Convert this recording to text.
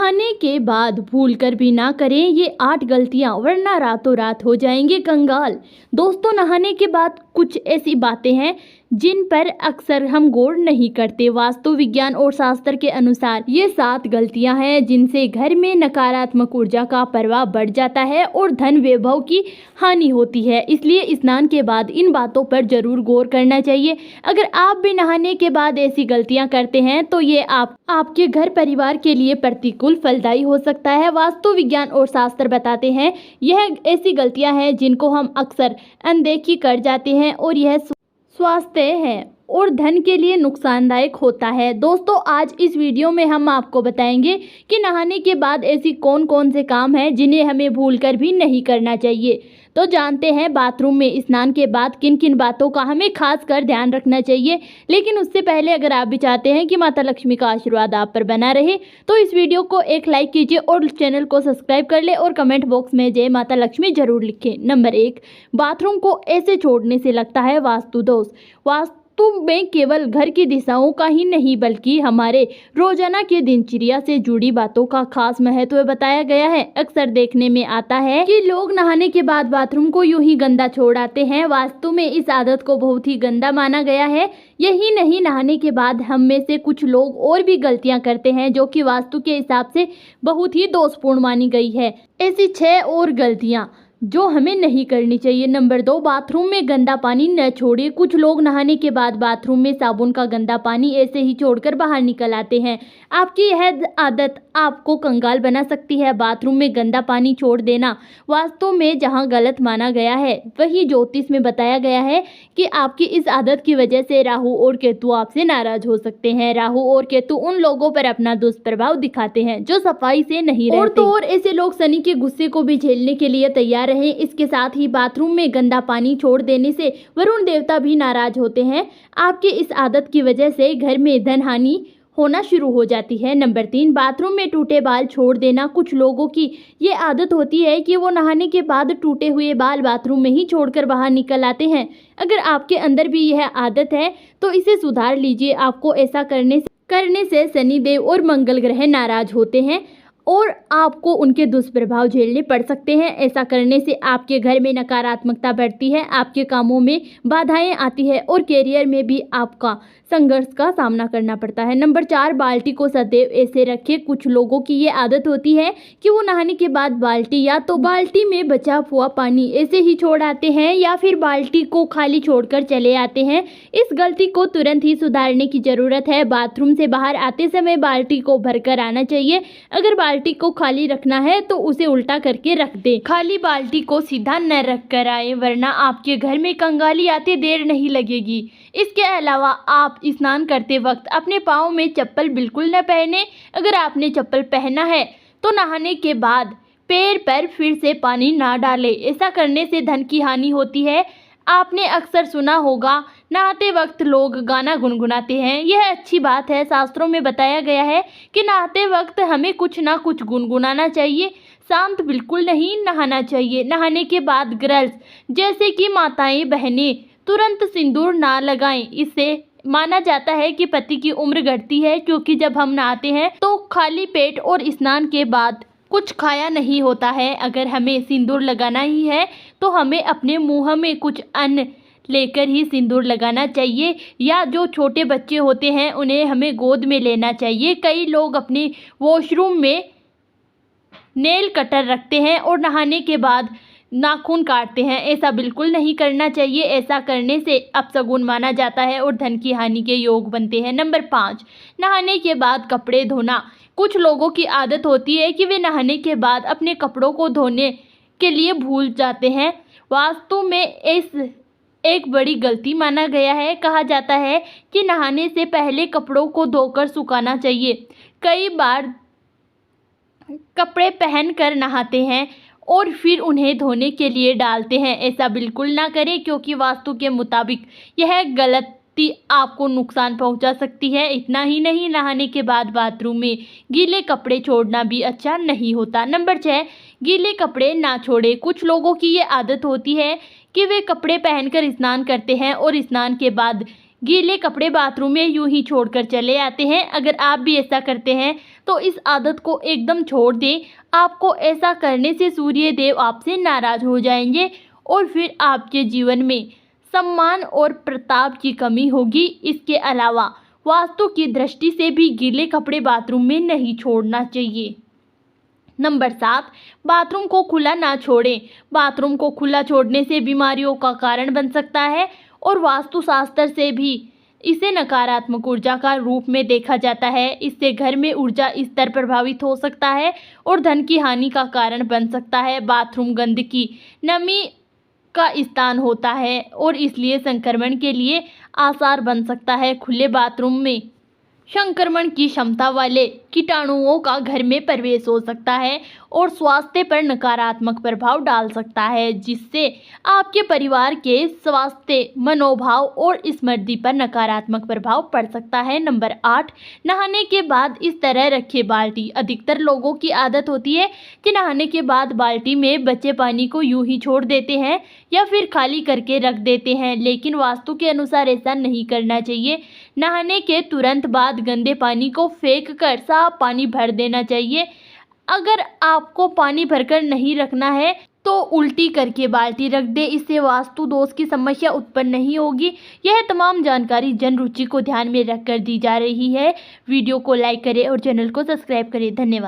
नहाने के बाद भूलकर भी ना करें ये 8 गलतियां, वरना रातों रात हो जाएंगे कंगाल। दोस्तों, नहाने के बाद कुछ ऐसी बातें हैं जिन पर अक्सर हम गौर नहीं करते। वास्तु विज्ञान और शास्त्र के अनुसार ये 7 गलतियां हैं जिनसे घर में नकारात्मक ऊर्जा का प्रभाव बढ़ जाता है और धन वैभव की हानि होती है। इसलिए स्नान के बाद इन बातों पर जरूर गौर करना चाहिए। अगर आप भी नहाने के बाद ऐसी गलतियां करते हैं तो ये आपके घर परिवार के लिए प्रतिकूल फलदायी हो सकता है। वास्तु विज्ञान और शास्त्र बताते हैं यह ऐसी गलतियां हैं जिनको हम अक्सर अनदेखी कर जाते हैं और यह स्वास्थ्य है और धन के लिए नुकसानदायक होता है। दोस्तों, आज इस वीडियो में हम आपको बताएंगे कि नहाने के बाद ऐसी कौन कौन से काम हैं जिन्हें हमें भूलकर भी नहीं करना चाहिए। तो जानते हैं बाथरूम में स्नान के बाद किन किन बातों का हमें खास कर ध्यान रखना चाहिए। लेकिन उससे पहले अगर आप भी चाहते हैं कि माता लक्ष्मी का आशीर्वाद आप पर बना रहे तो इस वीडियो को एक लाइक कीजिए और चैनल को सब्सक्राइब कर ले और कमेंट बॉक्स में जय माता लक्ष्मी जरूर लिखें। नंबर 1, बाथरूम को ऐसे छोड़ने से लगता है वास्तु दोष। वास्तु में केवल घर की दिशाओं का ही नहीं बल्कि हमारे रोजाना के दिनचर्या से जुड़ी बातों का खास महत्व बताया गया है। अक्सर देखने में आता है कि लोग नहाने के बाद बाथरूम को यूं ही गंदा छोड़ आते हैं। वास्तु में इस आदत को बहुत ही गंदा माना गया है। यही नहीं, नहाने के बाद हम में से कुछ लोग और भी गलतियां करते हैं जो कि वास्तु के हिसाब से बहुत ही दोषपूर्ण मानी गई है। ऐसी 6 और गलतियां जो हमें नहीं करनी चाहिए। नंबर 2, बाथरूम में गंदा पानी न छोड़िए। कुछ लोग नहाने के बाद बाथरूम में साबुन का गंदा पानी ऐसे ही छोड़कर बाहर निकल आते हैं। आपकी यह आदत आपको कंगाल बना सकती है। बाथरूम में गंदा पानी छोड़ देना वास्तव में जहां गलत माना गया है वही ज्योतिष में बताया गया है कि आपकी इस आदत की वजह से राहु और केतु आपसे नाराज हो सकते हैं। राहु और केतु उन लोगों पर अपना दुष्प्रभाव दिखाते हैं जो सफाई से नहीं रहते। और तो और ऐसे लोग शनि के गुस्से को भी झेलने के लिए तैयार रहे। इसके साथ ही बाथरूम में गंदा पानी छोड़ देने से वरुण देवता भी नाराज होते हैं। आपकी इस आदत की वजह से घर में धन हानि होना शुरू हो जाती है। नंबर 3, बाथरूम में टूटे बाल छोड़ देना। कुछ लोगों की ये आदत होती है कि वो नहाने के बाद टूटे हुए बाल बाथरूम में ही छोड़कर बाहर निकल आते हैं। अगर आपके अंदर भी यह आदत है तो इसे सुधार लीजिए। आपको ऐसा करने से शनिदेव और मंगल ग्रह नाराज होते हैं और आपको उनके दुष्प्रभाव झेलने पड़ सकते हैं। ऐसा करने से आपके घर में नकारात्मकता बढ़ती है, आपके कामों में बाधाएं आती है और करियर में भी आपका संघर्ष का सामना करना पड़ता है। नंबर 4, बाल्टी को सदैव ऐसे रखें। कुछ लोगों की ये आदत होती है कि वो नहाने के बाद बाल्टी या तो बाल्टी में बचा हुआ पानी ऐसे ही छोड़ आते हैं या फिर बाल्टी को खाली छोड़कर चले आते हैं। इस गलती को तुरंत ही सुधारने की जरूरत है। बाथरूम से बाहर आते समय बाल्टी को भरकर आना चाहिए। अगर बाल्टी को खाली रखना है तो उसे उल्टा करके रख दें। खाली बाल्टी को सीधा न रख कर आए वरना आपके घर में कंगाली आते देर नहीं लगेगी। इसके अलावा आप स्नान करते वक्त अपने पाँव में चप्पल बिल्कुल न पहने। अगर आपने चप्पल पहना है तो नहाने के बाद पैर पर फिर से पानी ना डालें। ऐसा करने से धन की हानि होती है। आपने अक्सर सुना होगा नहाते वक्त लोग गाना गुनगुनाते हैं। यह अच्छी बात है। शास्त्रों में बताया गया है कि नहाते वक्त हमें कुछ ना कुछ गुनगुनाना चाहिए। शांत बिल्कुल नहीं नहाना चाहिए। नहाने के बाद गर्ल्स जैसे कि माताएं बहनें तुरंत सिंदूर ना लगाएं। इससे माना जाता है कि पति की उम्र घटती है क्योंकि जब हम नहाते हैं तो खाली पेट और स्नान के बाद कुछ खाया नहीं होता है। अगर हमें सिंदूर लगाना ही है तो हमें अपने मुंह में कुछ अन्न लेकर ही सिंदूर लगाना चाहिए या जो छोटे बच्चे होते हैं उन्हें हमें गोद में लेना चाहिए। कई लोग अपने वॉशरूम में नेल कटर रखते हैं और नहाने के बाद नाखून काटते हैं। ऐसा बिल्कुल नहीं करना चाहिए। ऐसा करने से अपशगुन माना जाता है और धन की हानि के योग बनते हैं। नंबर 5, नहाने के बाद कपड़े धोना। कुछ लोगों की आदत होती है कि वे नहाने के बाद अपने कपड़ों को धोने के लिए भूल जाते हैं। वास्तु में इस एक बड़ी गलती माना गया है। कहा जाता है कि नहाने से पहले कपड़ों को धोकर सुखाना चाहिए। कई बार कपड़े पहन कर नहाते हैं और फिर उन्हें धोने के लिए डालते हैं। ऐसा बिल्कुल ना करें क्योंकि वास्तु के मुताबिक यह गलती आपको नुकसान पहुंचा सकती है। इतना ही नहीं, नहाने के बाद बाथरूम में गीले कपड़े छोड़ना भी अच्छा नहीं होता। नंबर 6, गीले कपड़े ना छोड़ें। कुछ लोगों की ये आदत होती है कि वे कपड़े पहनकर स्नान करते हैं और स्नान के बाद गीले कपड़े बाथरूम में यूं ही छोड़कर चले आते हैं। अगर आप भी ऐसा करते हैं तो इस आदत को एकदम छोड़ दें। आपको ऐसा करने से सूर्य देव आपसे नाराज हो जाएंगे और फिर आपके जीवन में सम्मान और प्रताप की कमी होगी। इसके अलावा वास्तु की दृष्टि से भी गीले कपड़े बाथरूम में नहीं छोड़ना चाहिए। नंबर 7, बाथरूम को खुला ना छोड़ें। बाथरूम को खुला छोड़ने से बीमारियों का कारण बन सकता है और वास्तुशास्त्र से भी इसे नकारात्मक ऊर्जा का रूप में देखा जाता है। इससे घर में ऊर्जा स्तर प्रभावित हो सकता है और धन की हानि का कारण बन सकता है। बाथरूम गंदगी, नमी का स्थान होता है और इसलिए संक्रमण के लिए आसार बन सकता है। खुले बाथरूम में संक्रमण की क्षमता वाले कीटाणुओं का घर में प्रवेश हो सकता है और स्वास्थ्य पर नकारात्मक प्रभाव डाल सकता है, जिससे आपके परिवार के स्वास्थ्य, मनोभाव और स्मृति पर नकारात्मक प्रभाव पड़ सकता है। नंबर 8, नहाने के बाद इस तरह रखें बाल्टी। अधिकतर लोगों की आदत होती है कि नहाने के बाद बाल्टी में बचे पानी को यूं ही छोड़ देते हैं या फिर खाली करके रख देते हैं, लेकिन वास्तु के अनुसार ऐसा नहीं करना चाहिए। नहाने के तुरंत बाद गंदे पानी को फेंक कर साफ पानी भर देना चाहिए। अगर आपको पानी भरकर नहीं रखना है तो उल्टी करके बाल्टी रख दे। इससे वास्तु दोष की समस्या उत्पन्न नहीं होगी। यह तमाम जानकारी जन रुचि को ध्यान में रखकर दी जा रही है। वीडियो को लाइक करें और चैनल को सब्सक्राइब करें। धन्यवाद।